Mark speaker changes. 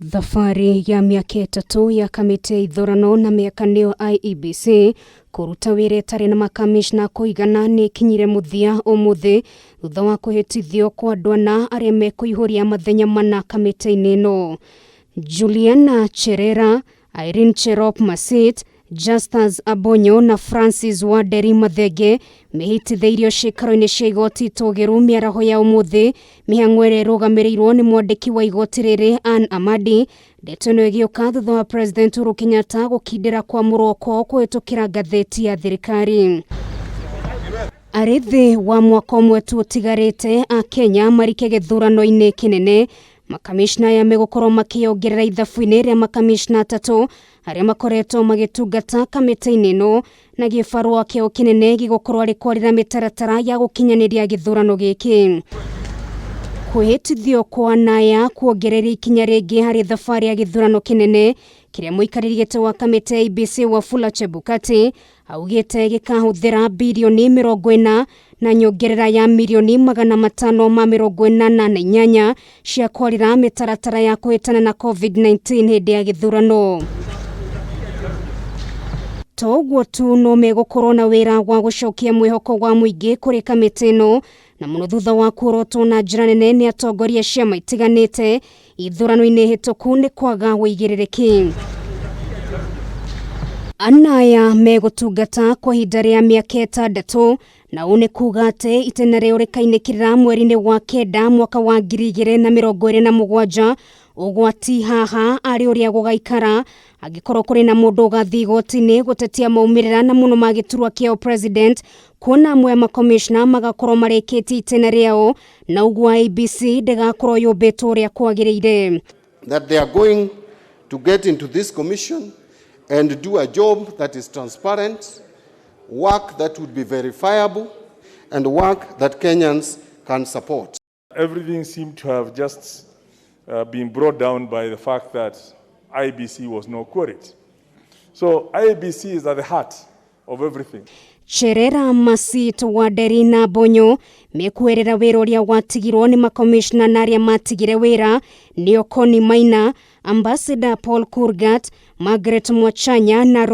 Speaker 1: Thabarĩ ya mĩaka ĩtatũ ya kamĩtĩ ya ithurano na mĩakanio IEBC kũruta wĩra ĩtarĩ na makamicina kũigana nĩ kinyire mũthia ũmũthĩ thutha wa kwihitithio kwa andũ ana arĩa mekũihũria mathenya mana kamĩtĩ-inĩ ĩno. Juliana Cherera, Irene Cherop Masit, Justus Abonyo na Francis Waderi Mathenge mehitithĩirio ciikaro-inĩ cia igoti tũgĩru mĩaraho ya ũmũthĩ. Mĩhang'o ĩrĩa ĩrũgamĩrĩirwo nĩ mwandĩki wa igoti rĩrĩ Ann Amadi. Ndeto ĩno ĩgĩũka thutha wa President Uhuru Kenyatta gũkindĩra kwamũrwo kwao kũhĩtũkĩra ngathĩti ya thirikari. Arĩ thĩ wa mwaka ũmwe tu ũtigarĩte a Kenya marike gĩthurano-inĩ kĩnene, makamicina aya megũkorwo makĩongerera ithabu-inĩ rĩa makamicina atatũ arĩa makoretwo magĩtungata kamĩtĩ-inĩ ĩno, na gĩbarũa kĩao kĩnene gĩgũkorwo arĩ kwarĩra mĩtaratara ya gũkinyanĩria gĩthurano gĩkĩ. Kwĩhĩtithio kwa anaya kuongereria ikinya rĩngĩ harĩ thabarĩ ya gĩthurano kĩnene kĩrĩa mũikarĩri gĩtĩ wa kamĩtĩ ya IEBC Wafula Chebukati augĩte gĩkahũthĩra birioni 40 na nyongerera ya mirioni 548 cia kwarĩra mĩtaratara ya kũhĩtana na COVID-19 hĩndĩ ya gĩthurano. Toguo tu no megũkorwo na wĩra wa gũcokia mwĩhoko wa mũingĩ kũrĩ kamĩtĩ ĩno, na mũno thutha wa kuorotwo na njĩra nene nĩ atongoria ciama itiganĩte ithurano-inĩ hĩtũku nĩ kwaga wĩigĩrĩrĩki. Anaya megũtungata kwa ihinda rĩa mĩaka 6, na ũũ nĩ kuuga atĩ itena rĩao rĩkainĩkĩrĩra mweri-inĩ wa Kenda mwaka wa 2027. Ũgwati haha arĩ ũrĩa gũgaikara angĩkorwo kũrĩ na mũndũ ũgathiĩ igoti-inĩ gũtetia maumĩrĩra na mũno magĩturwa kĩao president, kuona amwe a makomicina magakorwo marĩkĩtie itena rĩao na ũguo IEBC ndĩgakorwo yũmbĩtwo ũrĩa kwagĩrĩire.
Speaker 2: That they are going to get into this commission and do a job that is transparent, work that would be verifiable, and work that Kenyans can support.
Speaker 3: Everything seemed to have just been brought down by the fact that IEBC was not queried. So IEBC is at the heart of everything.
Speaker 1: Cherera, Masit, Waderi na Abonyo mekuerera wĩra ũrĩa watigirwo nĩ makomicina na arĩa matigire wĩra nĩo Connie Maina, Ambassador Paul Kurgat, Margaret Mwachanya na